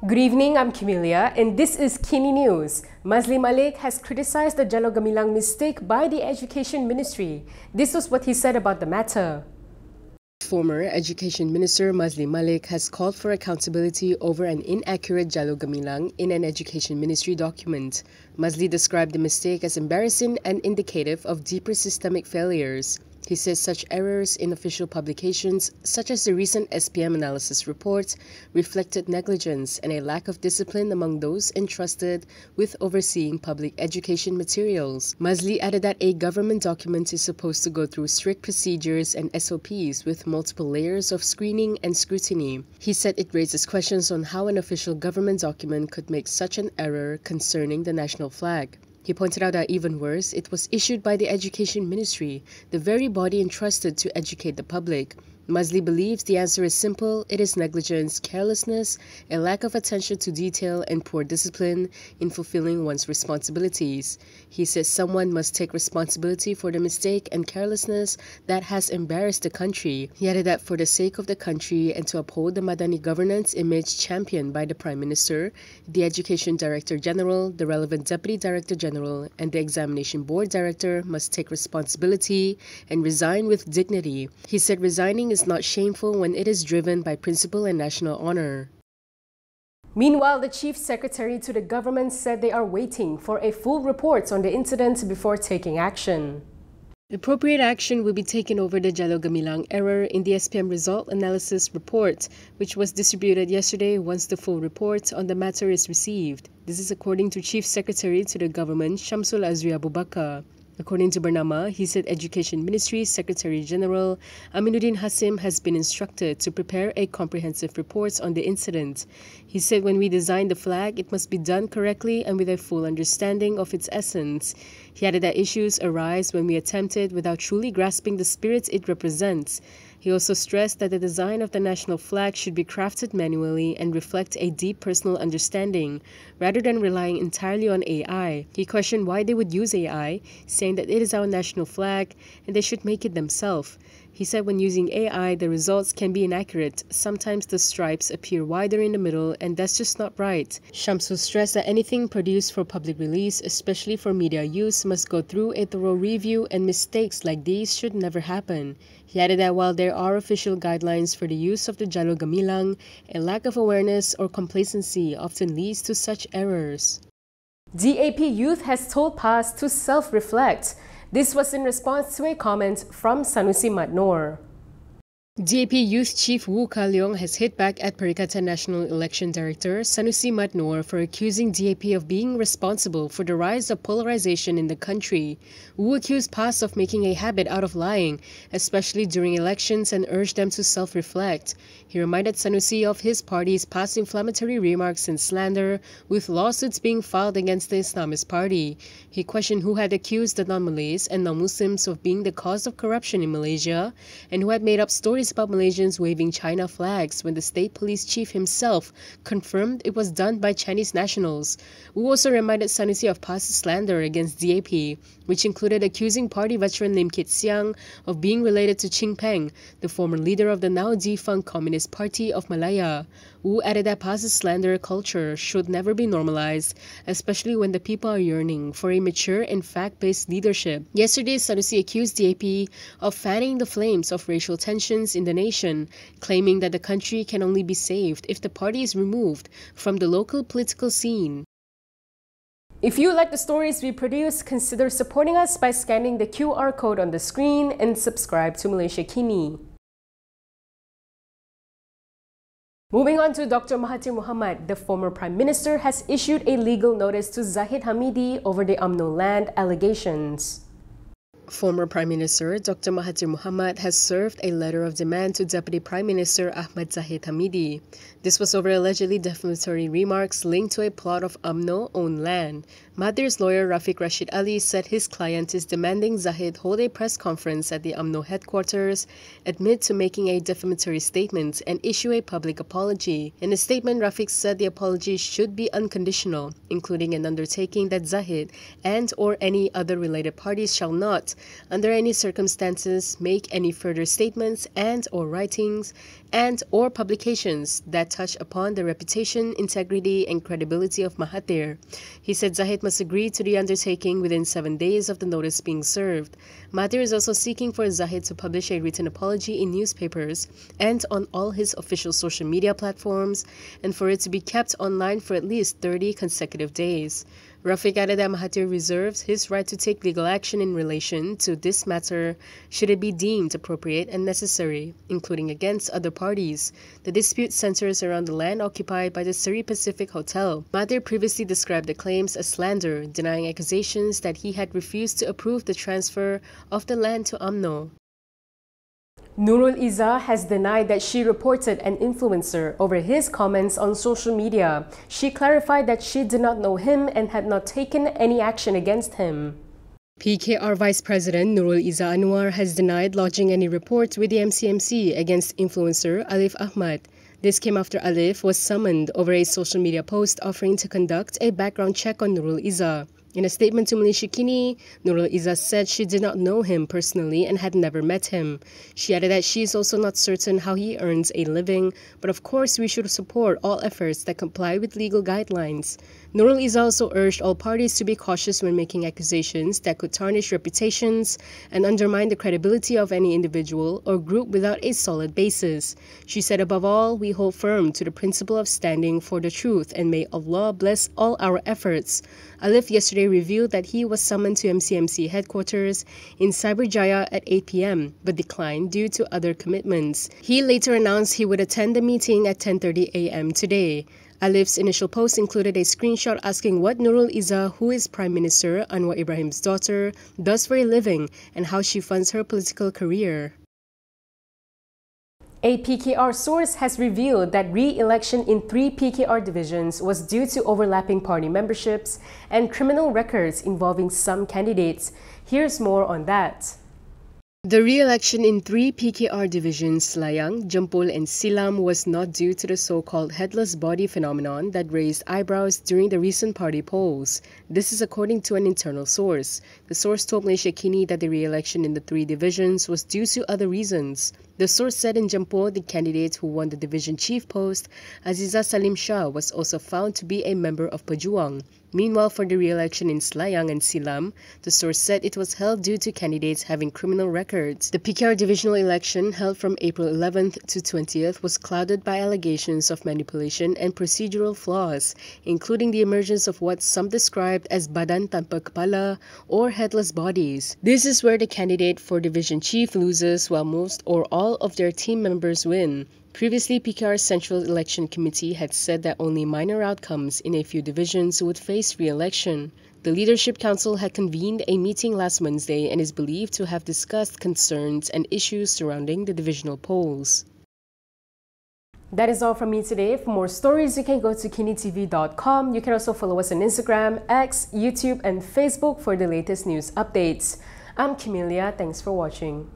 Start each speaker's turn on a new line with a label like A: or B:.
A: Good evening, I'm Camelia, and this is KiniNews. Maszlee Malik has criticized the Jalur Gemilang mistake by the Education Ministry. This was what he said about the matter. Former Education Minister Maszlee Malik has called for accountability over an inaccurate Jalur Gemilang in an Education Ministry document. Maszlee described the mistake as embarrassing and indicative of deeper systemic failures. He says such errors in official publications, such as the recent SPM Analysis report, reflected negligence and a lack of discipline among those entrusted with overseeing public education materials. Maszlee added that a government document is supposed to go through strict procedures and SOPs with multiple layers of screening and scrutiny. He said it raises questions on how an official government document could make such an error concerning the national flag. He pointed out that even worse, it was issued by the Education Ministry, the very body entrusted to educate the public. Maszlee believes the answer is simple. It is negligence, carelessness, a lack of attention to detail, and poor discipline in fulfilling one's responsibilities. He says someone must take responsibility for the mistake and carelessness that has embarrassed the country. He added that for the sake of the country and to uphold the Madani governance image championed by the Prime Minister, the Education Director General, the relevant Deputy Director General, and the Examination Board Director must take responsibility and resign with dignity. He said resigning is not shameful when it is driven by principle and national honor. Meanwhile, the Chief Secretary to the government said they are waiting for a full report on the incident before taking action. Appropriate action will be taken over the Jalur Gemilang error in the SPM Result Analysis report, which was distributed yesterday once the full report on the matter is received. This is according to Chief Secretary to the government, Shamsul Azri Abubakar. According to Bernama, he said Education Ministry Secretary General Aminuddin Hasim has been instructed to prepare a comprehensive report on the incident. He said when we design the flag, it must be done correctly and with a full understanding of its essence. He added that issues arise when we attempt it without truly grasping the spirit it represents. He also stressed that the design of the national flag should be crafted manually and reflect a deep personal understanding, rather than relying entirely on AI. He questioned why they would use AI, saying that it is our national flag and they should make it themselves. He said when using AI, the results can be inaccurate. Sometimes the stripes appear wider in the middle and that's just not right. Shamsul stressed that anything produced for public release, especially for media use, must go through a thorough review and mistakes like these should never happen. He added that while there are official guidelines for the use of the Jalur Gemilang, a lack of awareness or complacency often leads to such errors.
B: DAP Youth has told PAS to self-reflect. This was in response to a comment from Sanusi Nor.
A: DAP Youth Chief Wu Ka-leong has hit back at Perikatan Nasional Election Director Sanusi Nor for accusing DAP of being responsible for the rise of polarisation in the country. Wu accused PAS of making a habit out of lying, especially during elections, and urged them to self-reflect. He reminded Sanusi of his party's past inflammatory remarks and slander, with lawsuits being filed against the Islamist party. He questioned who had accused the non-Malays and non-Muslims of being the cause of corruption in Malaysia, and who had made up stories about Malaysians waving China flags when the state police chief himself confirmed it was done by Chinese nationals. Wu also reminded Sanusi of past slander against DAP, which included accusing party veteran Lim Kit Siang of being related to Ching Peng, the former leader of the now defunct Communist Party of Malaya. Wu added that past slander culture should never be normalized, especially when the people are yearning for a mature and fact-based leadership. Yesterday, Sanusi accused DAP of fanning the flames of racial tensions in the nation, claiming that the country can only be saved if the party is removed from the local political scene.
B: If you like the stories we produce, consider supporting us by scanning the QR code on the screen and subscribe to Malaysia Kini. Moving on to Dr. Mahati Muhammad, the former Prime Minister has issued a legal notice to Zahid Hamidi over the UMNO land allegations.
A: Former Prime Minister Dr. Mahati Muhammad has served a letter of demand to Deputy Prime Minister Ahmad Zahid Hamidi. This was over allegedly defamatory remarks linked to a plot of UMNO-owned land. Mahathir's lawyer Rafiq Rashid Ali said his client is demanding Zahid hold a press conference at the UMNO headquarters, admit to making a defamatory statement, and issue a public apology. In a statement, Rafiq said the apology should be unconditional, including an undertaking that Zahid and or any other related parties shall not, under any circumstances, make any further statements and or writings and or publications that touch upon the reputation, integrity, and credibility of Mahathir. He said Zahid must agree to the undertaking within 7 days of the notice being served. Mahathir is also seeking for Zahid to publish a written apology in newspapers and on all his official social media platforms, and for it to be kept online for at least 30 consecutive days. Rafiq added that Mahathir reserves his right to take legal action in relation to this matter should it be deemed appropriate and necessary, including against other parties. The dispute centers around the land occupied by the Surrey Pacific Hotel. Mahathir previously described the claims as slander, denying accusations that he had refused to approve the transfer of the land to UMNO.
B: Nurul Isa has denied that she reported an influencer over his comments on social media. She clarified that she did not know him and had not taken any action against him.
A: PKR Vice President Nurul Isa Anwar has denied lodging any reports with the MCMC against influencer Alif Ahmad. This came after Alif was summoned over a social media post offering to conduct a background check on Nurul Isa. In a statement to Malaysia Kini, Nurul Isa said she did not know him personally and had never met him. She added that she is also not certain how he earns a living, but of course we should support all efforts that comply with legal guidelines. Nurul Isa also urged all parties to be cautious when making accusations that could tarnish reputations and undermine the credibility of any individual or group without a solid basis. She said, above all, we hold firm to the principle of standing for the truth, and may Allah bless all our efforts. Alif yesterday revealed that he was summoned to MCMC headquarters in Cyberjaya at 8 p.m. but declined due to other commitments. He later announced he would attend the meeting at 10:30 a.m. today. Alif's initial post included a screenshot asking what Nurul Isa, who is Prime Minister Anwar Ibrahim's daughter, does for a living and how she funds her political career.
B: A PKR source has revealed that re-election in 3 PKR divisions was due to overlapping party memberships and criminal records involving some candidates. Here's more on that.
A: The re-election in 3 PKR divisions, Selayang, Jempol and Silam, was not due to the so-called headless body phenomenon that raised eyebrows during the recent party polls. This is according to an internal source. The source told Malaysia Kini that the re-election in the 3 divisions was due to other reasons. The source said in Jempol, the candidate who won the division chief post, Aziza Salim Shah, was also found to be a member of Pejuang. Meanwhile, for the re-election in Selayang and Silam, the source said it was held due to candidates having criminal records. The PKR divisional election, held from April 11th to 20th, was clouded by allegations of manipulation and procedural flaws, including the emergence of what some described as badan tanpa kepala or headless bodies. This is where the candidate for division chief loses while most or all of their team members win. Previously, PKR's Central Election Committee had said that only minor outcomes in a few divisions would face re-election. The Leadership Council had convened a meeting last Wednesday and is believed to have discussed concerns and issues surrounding the divisional polls.
B: That is all from me today. For more stories, you can go to KiniTv.com. You can also follow us on Instagram, X, YouTube, and Facebook for the latest news updates. I'm Camelia. Thanks for watching.